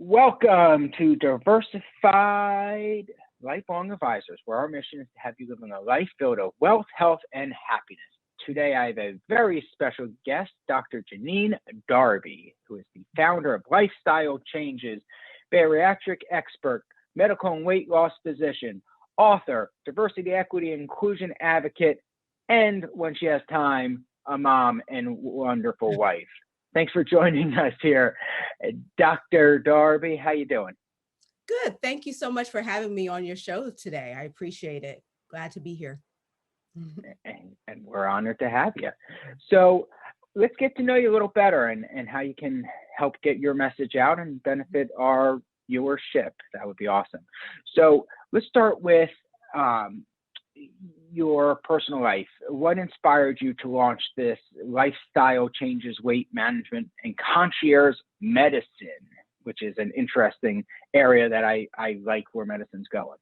Welcome to Diversified Lifelong Advisors, where our mission is to have you living a life filled with wealth, health, and happiness. Today, I have a very special guest, Dr. Janine Darby, who is the founder of Lifestyle Changes, bariatric expert, medical and weight loss physician, author, diversity, equity, and inclusion advocate, and when she has time, a mom and wonderful wife. Thanks for joining us here, Dr. Darby. How you doing? Good. Thank you so much for having me on your show today. I appreciate it. Glad to be here. And we're honored to have you. So let's get to know you a little better and how you can help get your message out and benefit our viewership. That would be awesome. So let's start with your personal life. What inspired you to launch this Lifestyle Changes Weight Management and Concierge Medicine, which is an interesting area that I like where medicine's going?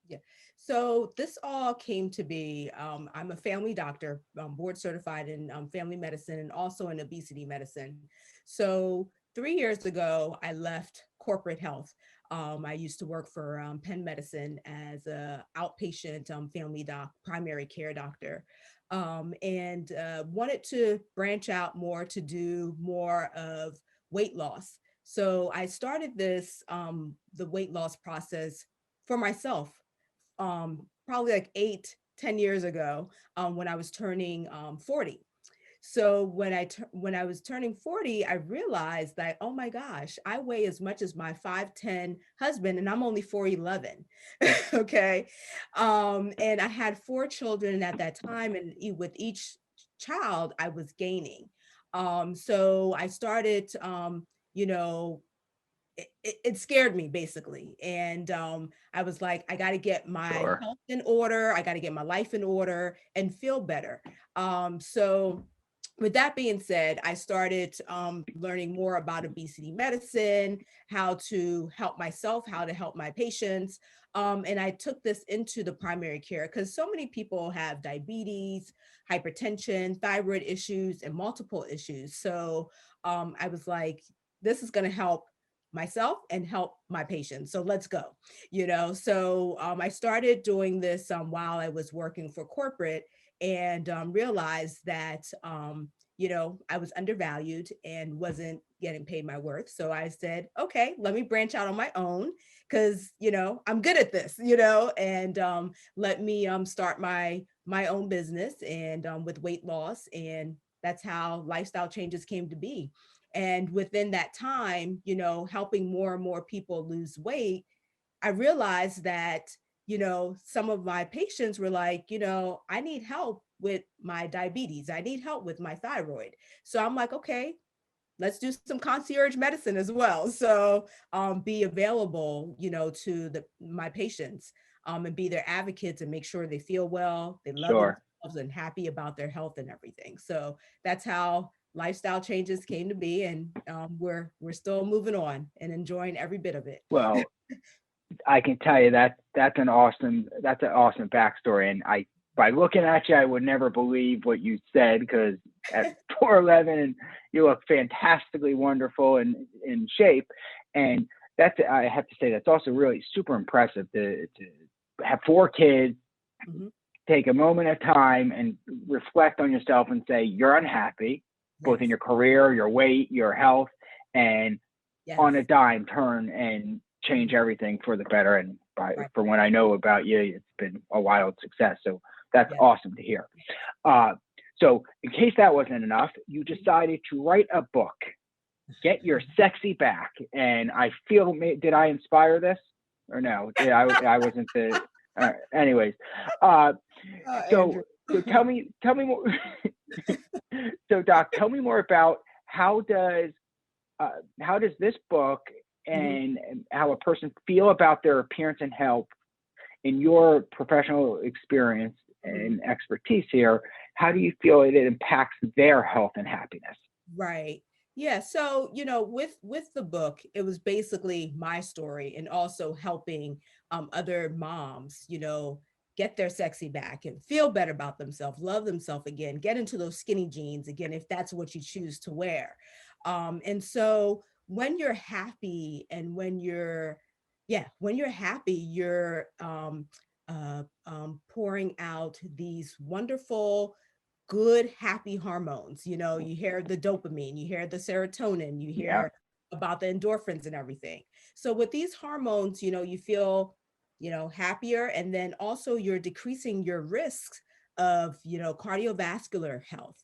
Yeah. So this all came to be, I'm a family doctor, board certified in family medicine and also in obesity medicine. So 3 years ago, I left corporate health. I used to work for Penn Medicine as a outpatient family primary care doctor, and wanted to branch out more to do more of weight loss. So I started the weight loss process for myself, probably like 8, 10 years ago, when I was turning 40. So when I was turning 40, I realized that, oh my gosh, I weigh as much as my 5'10" husband, and I'm only 4'11". Okay. And I had 4 children at that time, and with each child, I was gaining. So I started, you know, it scared me basically. And I was like, I got to get my Sure. health in order. I got to get my life in order and feel better. So with that being said, I started learning more about obesity medicine, how to help myself, how to help my patients. And I took this into the primary care because so many people have diabetes, hypertension, thyroid issues, and multiple issues. So I was like, this is going to help myself and help my patients. So let's go. So I started doing this while I was working for corporate, and realized that, I was undervalued and wasn't getting paid my worth. So I said, okay, let me branch out on my own because, I'm good at this, and let me start my own business and with weight loss. And that's how Lifestyle Changes came to be. And within that time, helping more and more people lose weight, I realized that, some of my patients were like, I need help with my diabetes. I need help with my thyroid. So I'm like, okay, let's do some concierge medicine as well. So be available, to my patients, and be their advocates and make sure they feel well, they love Sure. themselves and happy about their health and everything. So that's how Lifestyle Changes came to be. And we're still moving on and enjoying every bit of it. Well, I can tell you that that's an awesome backstory. And by looking at you, I would never believe what you said, because at 4'11" and you look fantastically wonderful and in shape. And I have to say, that's also really super impressive to have 4 kids, Mhm. take a moment of time and reflect on yourself and say you're unhappy, both in Yes. your career, your weight, your health, and on Yes. a dime turn and change everything for the better. And Right. from what I know about you, it's been a wild success. So that's Yes. awesome to hear. Uh, so in case that wasn't enough, you decided to write a book, Get Your Sexy Back. And I feel, did I inspire this or no? I wasn't the, anyways. So, Andrew. so tell me more. So Doc, tell me more about how does this book Mhm. and how a person feel about their appearance and health in your professional experience Mhm. and expertise here, how do you feel it impacts their health and happiness? Right. Yeah. So, with the book, it was basically my story and also helping other moms, get their sexy back and feel better about themselves, love themselves again, get into those skinny jeans again, if that's what you choose to wear. And so when you're happy and when you're happy, you're pouring out these wonderful, good, happy hormones. You know, you hear the dopamine, you hear the serotonin, you Yeah, hear about the endorphins and everything. So with these hormones, you know, you feel, you know, happier, and then also you're decreasing your risks of, you know, cardiovascular health.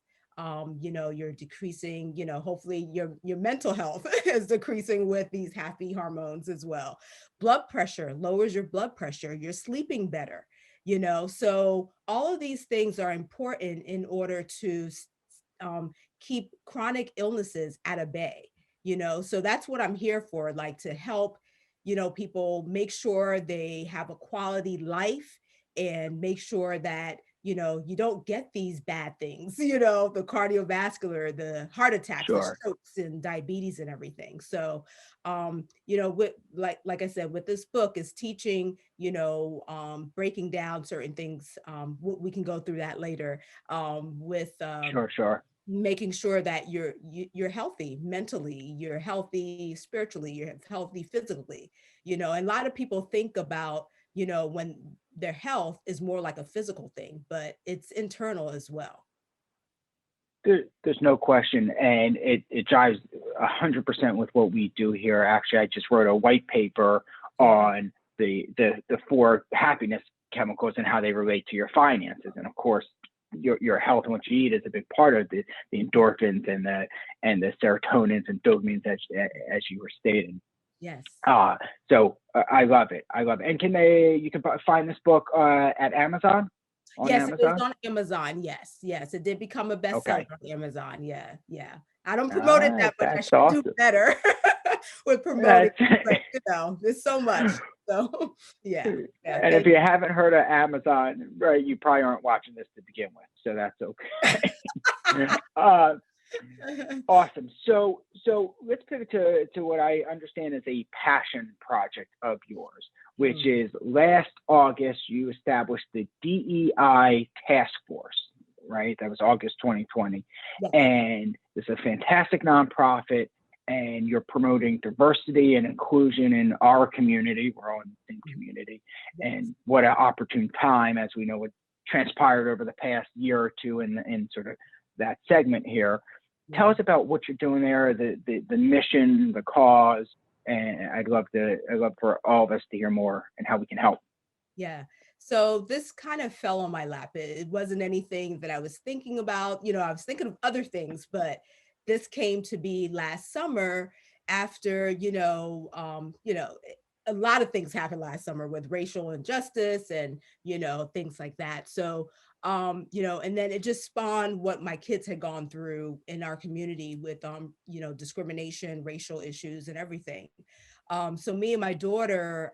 You know, you're decreasing, you know, hopefully your mental health is decreasing with these happy hormones as well. Blood pressure lowers your blood pressure, you're sleeping better, you know. So all of these things are important in order to um, keep chronic illnesses at a bay, you know. So that's what I'm here for, like to help, you know, people make sure they have a quality life, and make sure that, you know, you don't get these bad things, you know, the cardiovascular, the heart attacks, the sure. strokes and diabetes and everything. So you know, with like I said, with this book is teaching, you know, breaking down certain things. We can go through that later, with Sure, sure. making sure that you're healthy mentally, you're healthy spiritually, you're healthy physically, you know. And a lot of people think about, you know, when their health is more like a physical thing, but it's internal as well. There's no question, and it jives 100% with what we do here. Actually, I just wrote a white paper Yeah. on the four happiness chemicals and how they relate to your finances, and of course, your health and what you eat is a big part of the endorphins and the serotonins and dopamines as you were stating. Yes. Uh, I love it. I love it. And you can find this book at Amazon, on Yes, it is Amazon? on Amazon. Yes, yes, it did become a bestseller Okay. on Amazon. Yeah, yeah. I don't All promote it right. that much. I That's should do awesome. better with promoting, That's but you know, there's so much. So yeah, yeah. and if Thank you haven't heard of Amazon, right, you probably aren't watching this to begin with, so that's okay. uh, you. awesome. So let's pivot to what I understand is a passion project of yours, which Mm, is last August you established the DEI Task Force, right? That was August 2020, yes, and it's a fantastic nonprofit. And you're promoting diversity and inclusion in our community. We're all in the same community. yes, And what an opportune time, as we know what transpired over the past year or two in sort of that segment here. Tell yeah. us about what you're doing there, the mission, the cause, and I'd love for all of us to hear more and how we can help. Yeah. So this kind of fell on my lap. It wasn't anything that I was thinking about. You know, I was thinking of other things, but this came to be last summer after, you know, a lot of things happened last summer with racial injustice and, you know, things like that. So, you know, and then it just spawned what my kids had gone through in our community with, you know, discrimination, racial issues and everything. So me and my daughter,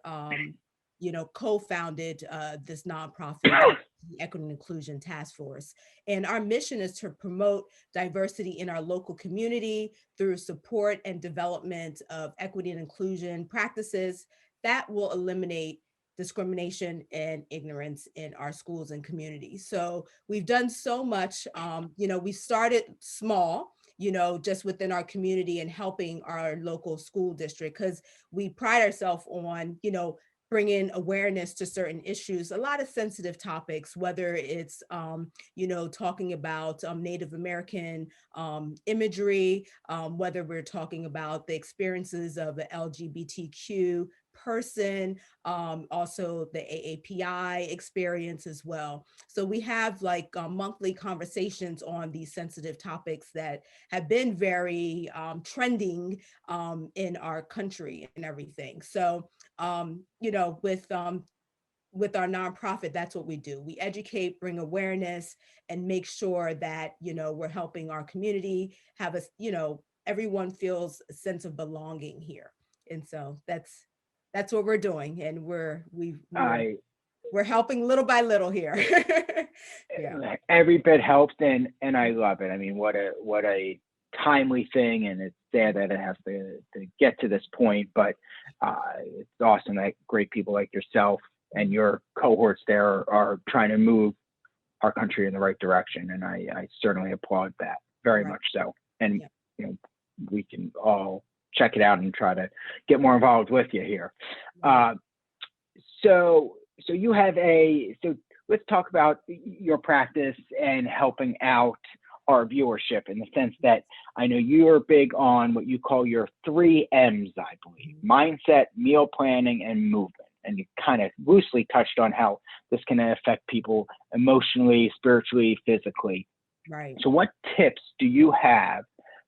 you know, co-founded this nonprofit, the Equity and Inclusion Task Force. And our mission is to promote diversity in our local community through support and development of equity and inclusion practices that will eliminate discrimination and ignorance in our schools and communities. So we've done so much. You know, we started small, you know, just within our community and helping our local school district, because we pride ourselves on, you know, bringing awareness to certain issues, a lot of sensitive topics, whether it's, you know, talking about Native American imagery, whether we're talking about the experiences of the LGBTQ person, also the AAPI experience as well. So we have like monthly conversations on these sensitive topics that have been very trending in our country and everything. So you know, with our nonprofit, that's what we do. We educate, bring awareness, and make sure that, you know, we're helping our community have a, you know, everyone feels a sense of belonging here. And so that's what we're doing. And I we're helping little by little here. Yeah. every bit helps, and I love it. I mean, what a timely thing, and it's sad that it has to get to this point, but it's awesome that great people like yourself and your cohorts there are trying to move our country in the right direction, and I certainly applaud that very Right. much so. And Yeah. you know, we can all check it out and try to get more involved with you here. So you have so let's talk about your practice and helping out our viewership in the sense that I know you're big on what you call your 3 M's, I believe: mindset, meal planning, and movement. And you kind of loosely touched on how this can affect people emotionally, spiritually, physically. Right. So what tips do you have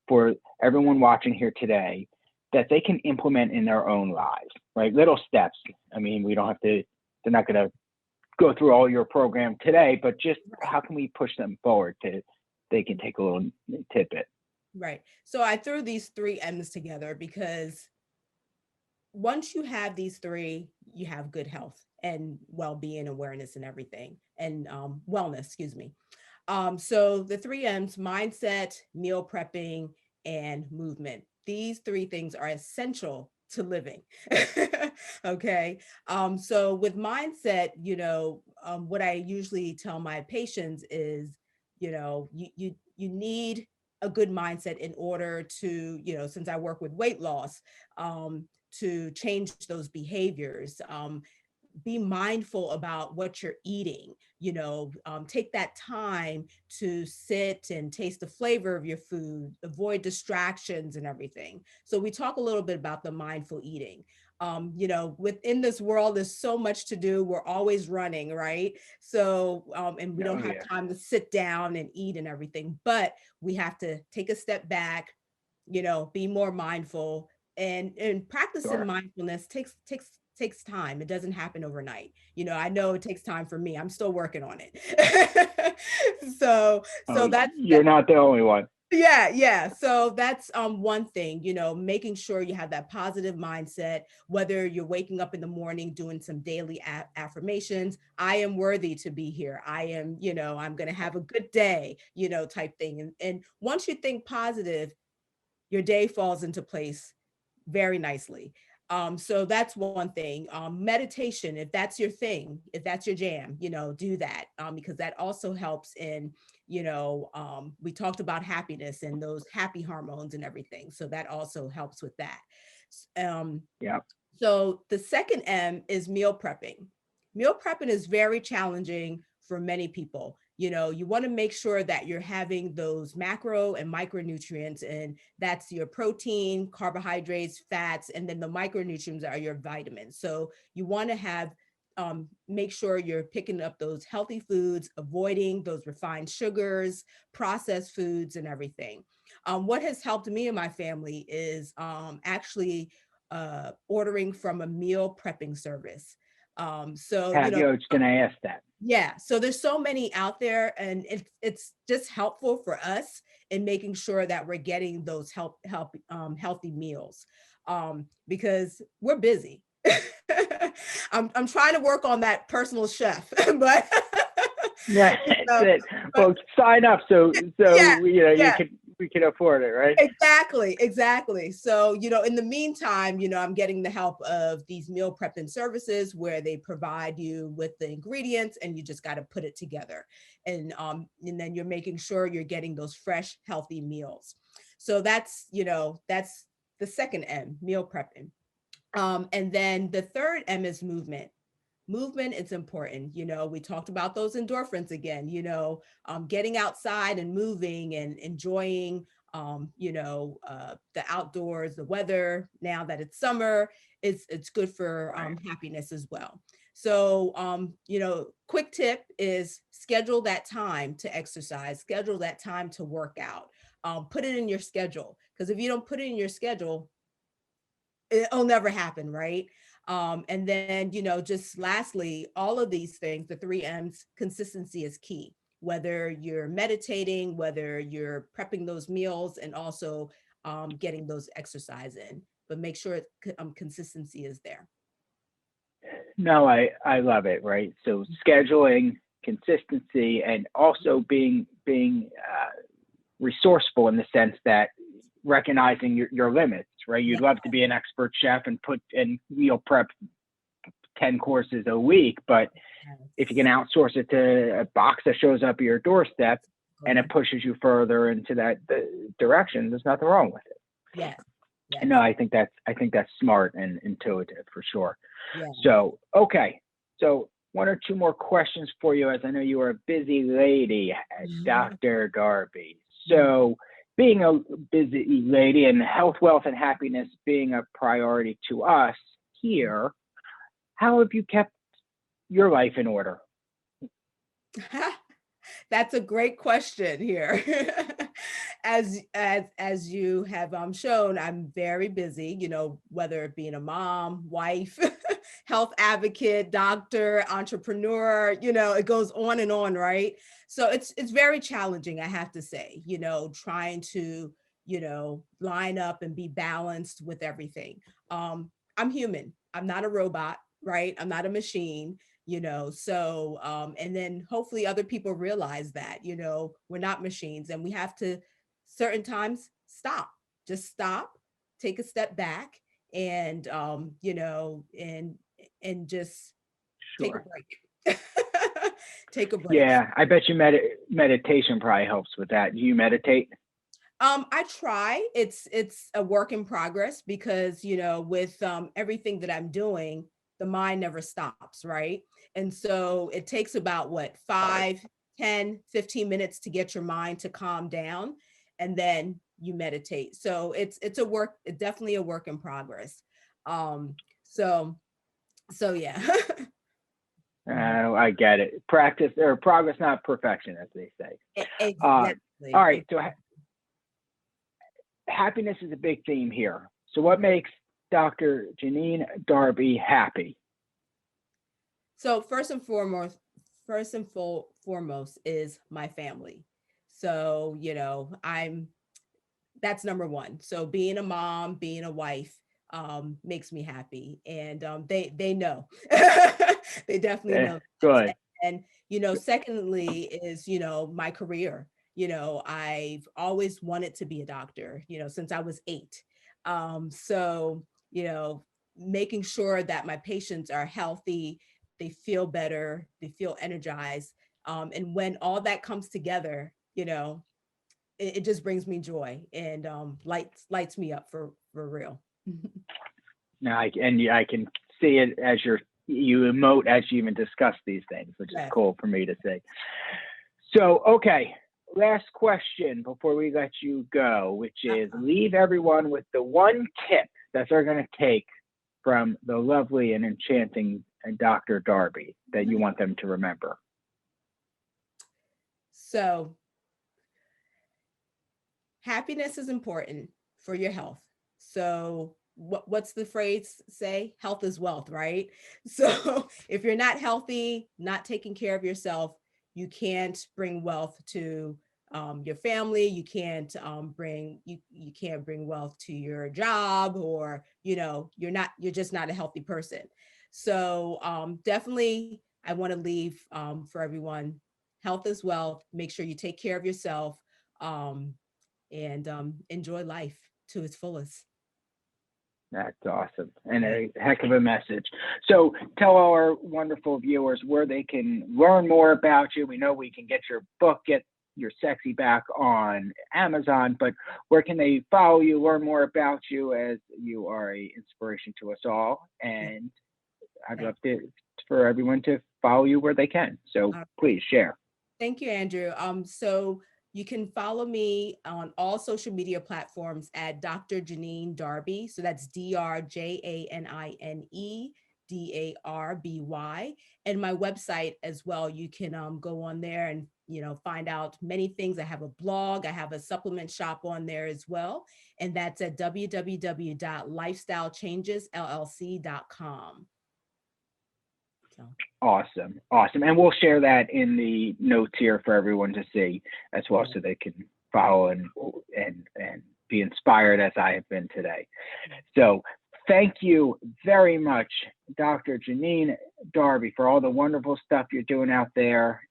for everyone watching here today that they can implement in their own lives, right? Little steps. I mean, we don't have to, they're not going to go through all your program today, but just how can we push them forward to, they can take a little tidbit. Right. So I threw these 3 M's together because once you have these 3, you have good health and well-being, awareness, and everything, and wellness, excuse me. So the 3 M's: mindset, meal prepping, and movement. These 3 things are essential to living. Okay. So with mindset, what I usually tell my patients is, you need a good mindset in order to, since I work with weight loss, to change those behaviors. Be mindful about what you're eating, take that time to sit and taste the flavor of your food, avoid distractions and everything. So we talk a little bit about the mindful eating. Within this world, there's so much to do. We're always running, right? So, and we don't have time to sit down and eat and everything, but we have to take a step back, be more mindful, and practicing mindfulness takes time. It doesn't happen overnight. I know it takes time for me. I'm still working on it. So you're not the only one. Yeah. So that's one thing, making sure you have that positive mindset, whether you're waking up in the morning, doing some daily affirmations. I am worthy to be here. I am, I'm going to have a good day, type thing. And once you think positive, your day falls into place very nicely. So that's one thing. Meditation, if that's your thing, if that's your jam, do that, because that also helps in, we talked about happiness and those happy hormones and everything. So that also helps with that. So the second M is meal prepping. Meal prepping is very challenging for many people. You want to make sure that you're having those macro and micronutrients, and that's your protein, carbohydrates, fats, and then the micronutrients are your vitamins. So you want to have, make sure you're picking up those healthy foods, avoiding those refined sugars, processed foods, and everything. What has helped me and my family is actually ordering from a meal prepping service. I was going to ask that. Yeah. So there's so many out there, and it's just helpful for us in making sure that we're getting those healthy meals, because we're busy. I'm trying to work on that personal chef, but yeah, that's it. Well, sign up so we can afford it, right? Exactly. So, in the meantime, I'm getting the help of these meal prepping services where they provide you with the ingredients and you just got to put it together. And then you're making sure you're getting those fresh, healthy meals. So that's the second M, meal prepping. And then the third M is movement. Movement is important. We talked about those endorphins again, getting outside and moving and enjoying, the outdoors, the weather. Now that it's summer, it's good for happiness as well. So, quick tip is schedule that time to exercise, schedule that time to work out, put it in your schedule. Because if you don't put it in your schedule, it'll never happen, right? And then, just lastly, all of these things, the 3 M's, consistency is key. Whether you're meditating, whether you're prepping those meals, and also getting those exercise in, but make sure consistency is there. No, I love it, right? So scheduling, consistency, and also being resourceful in the sense that recognizing your limits, right? You'd love to be an expert chef and meal prep 10 courses a week, but if you can outsource it to a box that shows up at your doorstep and it pushes you further into that direction, there's nothing wrong with it. Yes. Yes. No, I think that's smart and intuitive for sure. Yeah. So, okay. So one or two more questions for you, as I know you are a busy lady, Dr. Darby. So being a busy lady and health, wealth, and happiness being a priority to us here, how have you kept your life in order? That's a great question here. As you have shown, I'm very busy, whether it being a mom, wife, health advocate, doctor, entrepreneur, it goes on and on, right? So it's very challenging, I have to say, trying to, line up and be balanced with everything. I'm human. I'm not a robot, right? I'm not a machine. So and then hopefully other people realize that we're not machines, and we have to certain times just stop, take a step back, and and just take a Sure. break. Take a break. Yeah, I bet you meditation probably helps with that. Do you meditate? I try. It's a work in progress because, with everything that I'm doing, the mind never stops, right? And so it takes about what, 5, 10, 15 minutes to get your mind to calm down, and then you meditate. So it's definitely a work in progress. Um, so yeah. I get it. Practice or progress, not perfection, as they say. Exactly. All right. So happiness is a big theme here. So what makes Dr. Janine Darby happy? So first and foremost is my family. So, that's number one. So being a mom, being a wife, makes me happy. And they know. They definitely know. Good. And, secondly is, my career. I've always wanted to be a doctor, since I was 8. So, making sure that my patients are healthy, they feel better, they feel energized. And when all that comes together, it just brings me joy and lights me up for real. Now, I can see it as you emote as you even discuss these things, which is cool for me to see. So, okay, last question before we let you go, which is leave everyone with the one tip that they're going to take from the lovely and enchanting Dr. Darby that you want them to remember. So, happiness is important for your health. So what's the phrase say? Health is wealth, right? So if you're not healthy, not taking care of yourself, you can't bring wealth to your family. You can't you can't bring wealth to your job, or you're just not a healthy person. So definitely, I want to leave for everyone: health is wealth. Make sure you take care of yourself. And enjoy life to its fullest. That's awesome, and a heck of a message. So tell our wonderful viewers where they can learn more about you. We know we can get your book, get your sexy back on Amazon, but where can they follow you, learn more about you, as you are an inspiration to us all? And I'd love for everyone to follow you where they can. So please share. Thank you, Andrew. So you can follow me on all social media platforms at Dr. Janine Darby. So that's DrJanine Darby. And my website as well. You can go on there and find out many things. I have a blog. I have a supplement shop on there as well. And that's at www.lifestylechangesllc.com. Awesome. And we'll share that in the notes here for everyone to see as well, so they can follow and be inspired as I have been today. So thank you very much, Dr. Janine Darby, for all the wonderful stuff you're doing out there.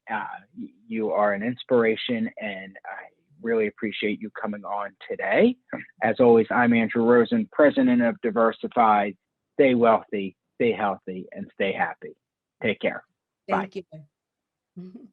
You are an inspiration, and I really appreciate you coming on today. As always, I'm Andrew Rosen, president of Diversified. Stay wealthy, stay healthy, and stay happy. Take care. Thank Bye. you.